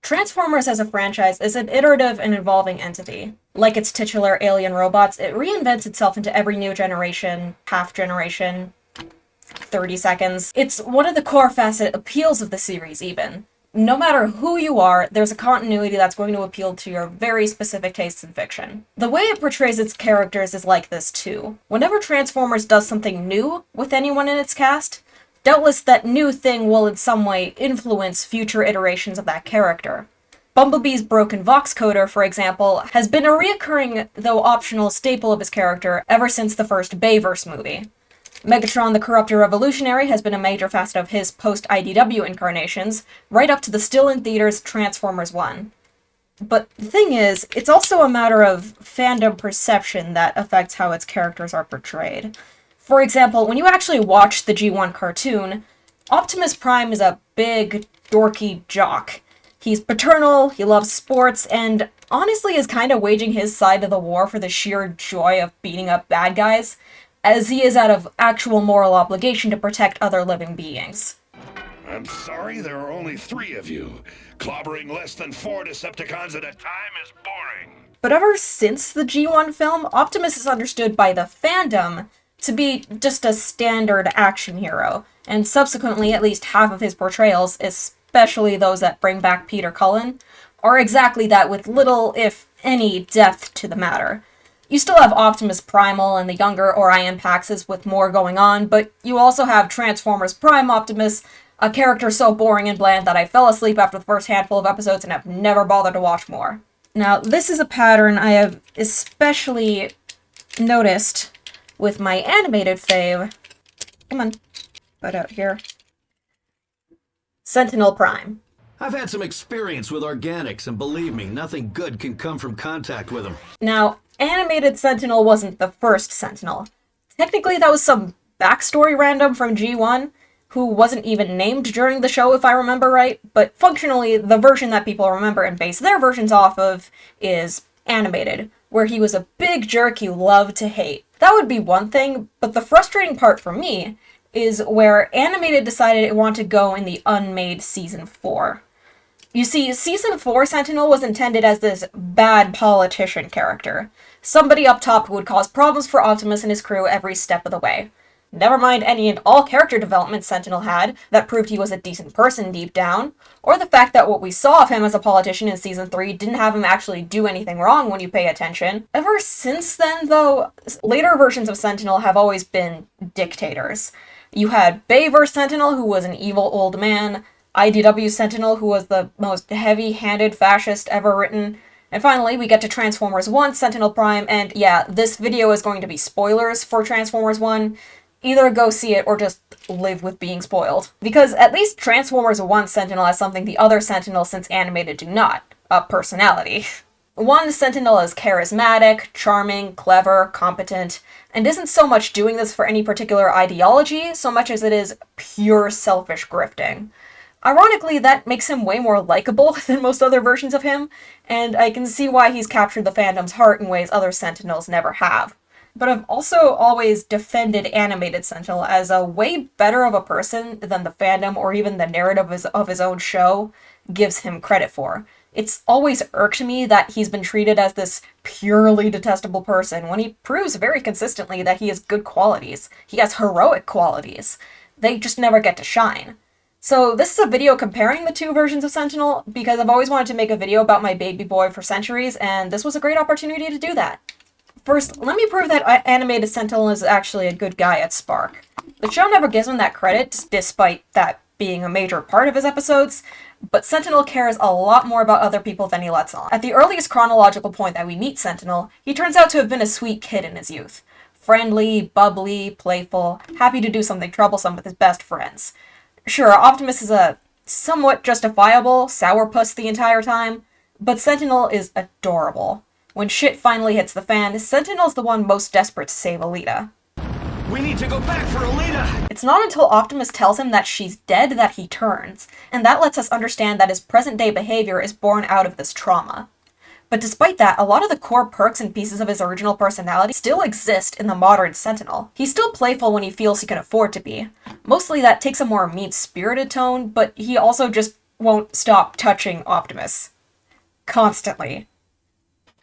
Transformers as a franchise is an iterative and evolving entity. Like its titular alien robots, it reinvents itself into every new generation, half generation, 30 seconds. It's one of the core facet appeals of the series, even. No matter who you are, there's a continuity that's going to appeal to your very specific tastes in fiction. The way it portrays its characters is like this too. Whenever Transformers does something new with anyone in its cast, doubtless that new thing will in some way influence future iterations of that character. Bumblebee's broken voxcoder, for example, has been a reoccurring, though optional, staple of his character ever since the first Bayverse movie. Megatron the Corruptor Revolutionary has been a major facet of his post-IDW incarnations, right up to the still-in-theaters Transformers 1. But the thing is, it's also a matter of fandom perception that affects how its characters are portrayed. For example, when you actually watch the G1 cartoon, Optimus Prime is a big, dorky jock. He's paternal, he loves sports, and honestly is kind of waging his side of the war for the sheer joy of beating up bad guys, as he is out of actual moral obligation to protect other living beings. I'm sorry, there are only 3 of you. Clobbering less than 4 Decepticons at a time is boring. But ever since the G1 film, Optimus is understood by the fandom to be just a standard action hero, and subsequently at least half of his portrayals, especially those that bring back Peter Cullen, are exactly that, with little, if any, depth to the matter. You still have Optimus Primal and the younger Orion Paxes with more going on, but you also have Transformers Prime Optimus, a character so boring and bland that I fell asleep after the first handful of episodes and have never bothered to watch more. Now, this is a pattern I have especially noticed with my animated fave. Come on, put out here. Sentinel Prime. I've had some experience with organics, and believe me, nothing good can come from contact with them. Now, animated Sentinel wasn't the first Sentinel. Technically, that was some backstory random from G1, who wasn't even named during the show, if I remember right, but functionally, the version that people remember and base their versions off of is animated, where he was a big jerk you love to hate. That would be one thing, but the frustrating part for me is where animated decided it wanted to go in the unmade Season 4. You see, Season 4 Sentinel was intended as this bad politician character. Somebody up top who would cause problems for Optimus and his crew every step of the way. Never mind any and all character development Sentinel had that proved he was a decent person deep down, or the fact that what we saw of him as a politician in Season 3 didn't have him actually do anything wrong when you pay attention. Ever since then, though, later versions of Sentinel have always been dictators. You had Bayverse Sentinel, who was an evil old man, IDW Sentinel, who was the most heavy-handed fascist ever written, and finally, we get to Transformers 1, Sentinel Prime, and yeah, this video is going to be spoilers for Transformers 1. Either go see it or just live with being spoiled. Because at least Transformers 1 Sentinel has something the other Sentinels since animated do not, a personality. One Sentinel is charismatic, charming, clever, competent, and isn't so much doing this for any particular ideology so much as it is pure selfish grifting. Ironically, that makes him way more likable than most other versions of him, and I can see why he's captured the fandom's heart in ways other Sentinels never have. But I've also always defended animated Sentinel as a way better of a person than the fandom or even the narrative of his own show gives him credit for. It's always irked me that he's been treated as this purely detestable person when he proves very consistently that he has good qualities. He has heroic qualities. They just never get to shine. So this is a video comparing the two versions of Sentinel because I've always wanted to make a video about my baby boy for centuries, and this was a great opportunity to do that. First, let me prove that animated Sentinel is actually a good guy at Spark. The show never gives him that credit, despite that being a major part of his episodes, but Sentinel cares a lot more about other people than he lets on. At the earliest chronological point that we meet Sentinel, he turns out to have been a sweet kid in his youth. Friendly, bubbly, playful, happy to do something troublesome with his best friends. Sure, Optimus is a somewhat justifiable sourpuss the entire time, but Sentinel is adorable. When shit finally hits the fan, Sentinel's the one most desperate to save Alita. We need to go back for Alita! It's not until Optimus tells him that she's dead that he turns, and that lets us understand that his present-day behavior is born out of this trauma. But despite that, a lot of the core perks and pieces of his original personality still exist in the modern Sentinel. He's still playful when he feels he can afford to be. Mostly that takes a more mean-spirited tone, but he also just won't stop touching Optimus. Constantly.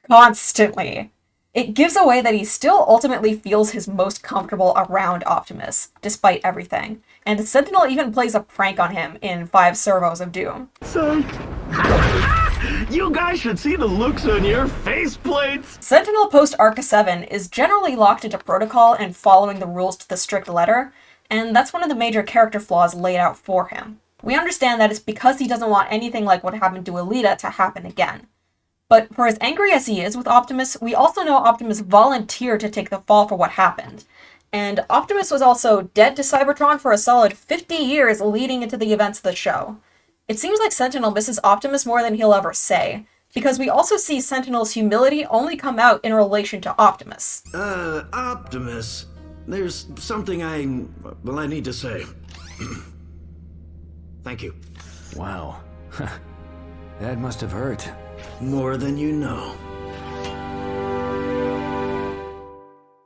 Constantly. It gives away that he still ultimately feels his most comfortable around Optimus, despite everything. And Sentinel even plays a prank on him in 5 Servos of Doom. Psych. You guys should see the looks on your faceplates! Sentinel post Arca 7 is generally locked into protocol and following the rules to the strict letter, and that's one of the major character flaws laid out for him. We understand that it's because he doesn't want anything like what happened to Alita to happen again. But for as angry as he is with Optimus, we also know Optimus volunteered to take the fall for what happened. And Optimus was also dead to Cybertron for a solid 50 years leading into the events of the show. It seems like Sentinel misses Optimus more than he'll ever say, because we also see Sentinel's humility only come out in relation to Optimus. Optimus, there's something I need to say. Thank you. Wow. That must have hurt. More than you know.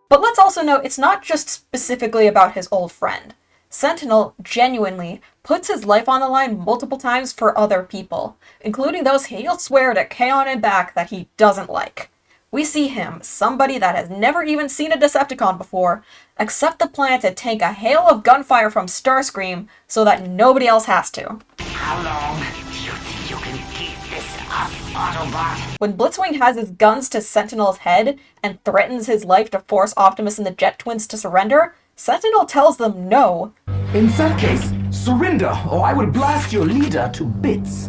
But let's also note it's not just specifically about his old friend. Sentinel genuinely puts his life on the line multiple times for other people, including those he'll swear to Kaon and back that he doesn't like. We see him, somebody that has never even seen a Decepticon before, accept the plan to take a hail of gunfire from Starscream so that nobody else has to. How long do you think you can keep this up, Autobot? When Blitzwing has his guns to Sentinel's head and threatens his life to force Optimus and the Jet Twins to surrender, Sentinel tells them no. In that case, surrender, or I will blast your leader to bits.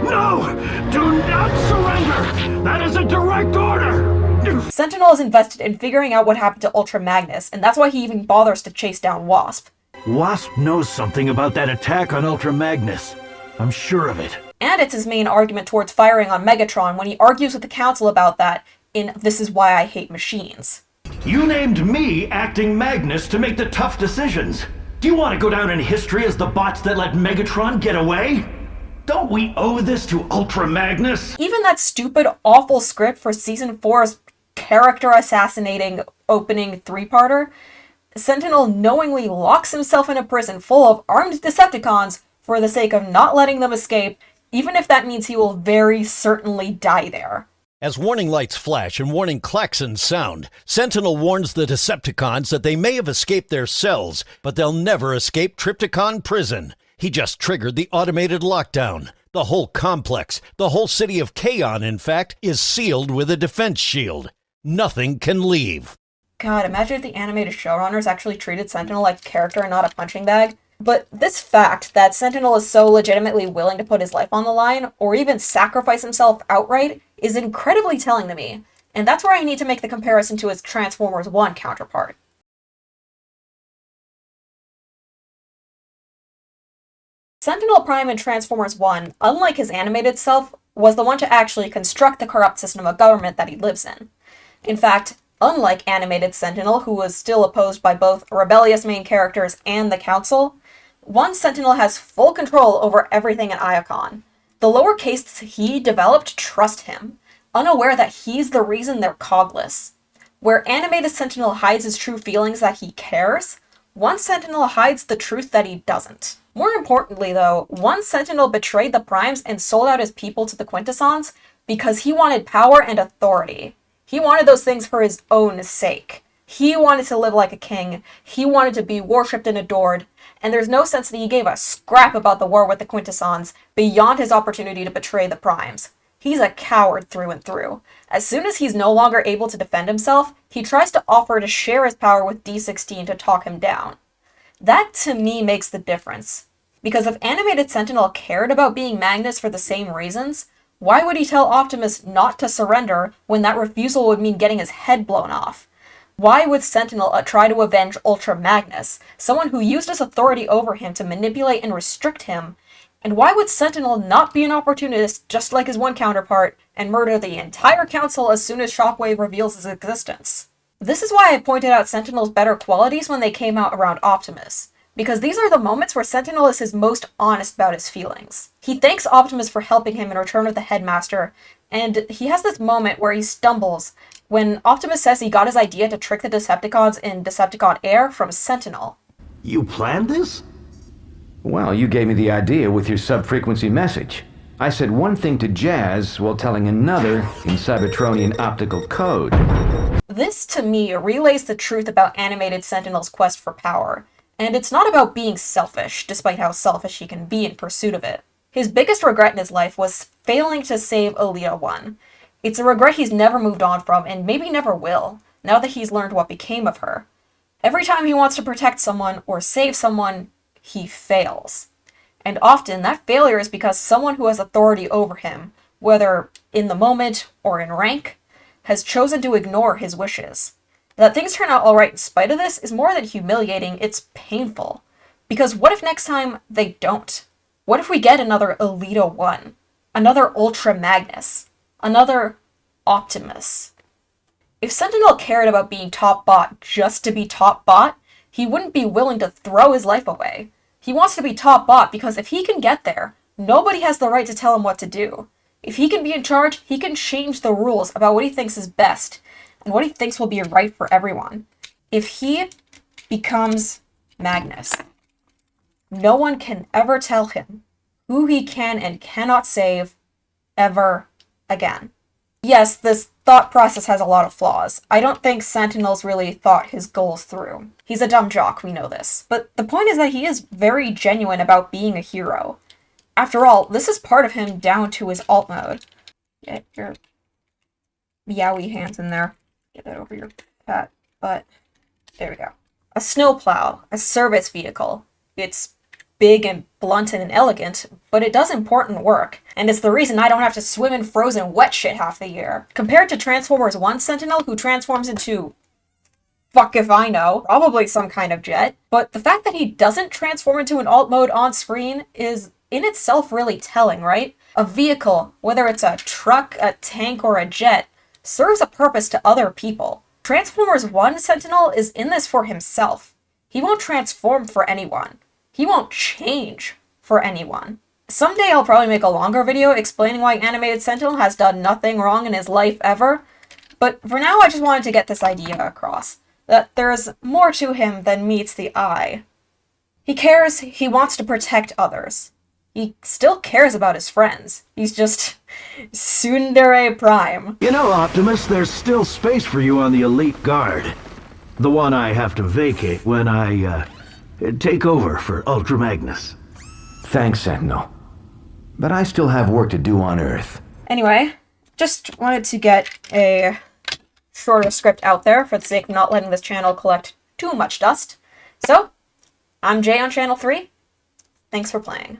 No! Do not surrender! That is a direct order! Sentinel is invested in figuring out what happened to Ultra Magnus, and that's why he even bothers to chase down Wasp. Wasp knows something about that attack on Ultra Magnus. I'm sure of it. And it's his main argument towards firing on Megatron when he argues with the Council about that in This Is Why I Hate Machines. You named me Acting Magnus to make the tough decisions. Do you want to go down in history as the bots that let Megatron get away? Don't we owe this to Ultra Magnus? Even that stupid, awful script for Season 4's character-assassinating opening 3-parter, Sentinel knowingly locks himself in a prison full of armed Decepticons for the sake of not letting them escape, even if that means he will very certainly die there. As warning lights flash and warning klaxons sound, Sentinel warns the Decepticons that they may have escaped their cells, but they'll never escape Trypticon Prison. He just triggered the automated lockdown. The whole complex, the whole city of Kaon, in fact, is sealed with a defense shield. Nothing can leave. God, imagine if the animated showrunners actually treated Sentinel like a character and not a punching bag. But this fact that Sentinel is so legitimately willing to put his life on the line, or even sacrifice himself outright, is incredibly telling to me. And that's where I need to make the comparison to his Transformers 1 counterpart. Sentinel Prime in Transformers 1, unlike his animated self, was the one to actually construct the corrupt system of government that he lives in. In fact, unlike animated Sentinel, who was still opposed by both rebellious main characters and the Council, one Sentinel has full control over everything in Iacon. The lower castes he developed trust him, unaware that he's the reason they're cogless. Where animated Sentinel hides his true feelings that he cares, one Sentinel hides the truth that he doesn't. More importantly, though, one Sentinel betrayed the Primes and sold out his people to the Quintessons because he wanted power and authority. He wanted those things for his own sake. He wanted to live like a king, he wanted to be worshipped and adored, and there's no sense that he gave a scrap about the war with the Quintessons beyond his opportunity to betray the Primes. He's a coward through and through. As soon as he's no longer able to defend himself, he tries to offer to share his power with D16 to talk him down. That, to me, makes the difference. Because if animated Sentinel cared about being Magnus for the same reasons, why would he tell Optimus not to surrender when that refusal would mean getting his head blown off? Why would Sentinel try to avenge Ultra Magnus, someone who used his authority over him to manipulate and restrict him? And why would Sentinel not be an opportunist just like his one counterpart and murder the entire council as soon as Shockwave reveals his existence? This is why I pointed out Sentinel's better qualities when they came out around Optimus, because these are the moments where Sentinel is his most honest about his feelings. He thanks Optimus for helping him in Return of the Headmaster, and he has this moment where he stumbles when Optimus says he got his idea to trick the Decepticons in Decepticon Air from Sentinel. You planned this? Well, you gave me the idea with your sub-frequency message. I said one thing to Jazz while telling another in Cybertronian optical code. This, to me, relays the truth about animated Sentinel's quest for power, and it's not about being selfish, despite how selfish he can be in pursuit of it. His biggest regret in his life was failing to save Alita 1. It's a regret he's never moved on from, and maybe never will, now that he's learned what became of her. Every time he wants to protect someone or save someone, he fails. And often that failure is because someone who has authority over him, whether in the moment or in rank, has chosen to ignore his wishes. That things turn out alright in spite of this is more than humiliating, it's painful. Because what if next time they don't? What if we get another Alita 1? Another Ultra Magnus? Another Optimus? If Sentinel cared about being top bot just to be top bot, he wouldn't be willing to throw his life away. He wants to be top bot because if he can get there, nobody has the right to tell him what to do. If he can be in charge, he can change the rules about what he thinks is best and what he thinks will be right for everyone. If he becomes Magnus, no one can ever tell him who he can and cannot save ever again. Yes, this thought process has a lot of flaws. I don't think Sentinels really thought his goals through. He's a dumb jock, we know this. But the point is that he is very genuine about being a hero. After all, this is part of him down to his alt mode. Get your meowy hands in there. Get that over your fat butt. There we go. A snowplow, a service vehicle. It's big and blunt and elegant, but it does important work, and it's the reason I don't have to swim in frozen wet shit half the year. Compared to Transformers 1 Sentinel, who transforms into, fuck if I know, probably some kind of jet, but the fact that he doesn't transform into an alt mode on screen is in itself really telling, right? A vehicle, whether it's a truck, a tank, or a jet, serves a purpose to other people. Transformers 1 Sentinel is in this for himself. He won't transform for anyone. He won't change for anyone. Someday I'll probably make a longer video explaining why Animated Sentinel has done nothing wrong in his life ever, but for now I just wanted to get this idea across, that there's more to him than meets the eye. He cares, he wants to protect others. He still cares about his friends. He's just Sentinel Prime. You know, Optimus, there's still space for you on the Elite Guard. The one I have to vacate when I, take over for Ultra Magnus. Thanks, Sentinel. But I still have work to do on Earth. Anyway, just wanted to get a shorter script out there for the sake of not letting this channel collect too much dust. So, I'm Jay on Channel 3. Thanks for playing.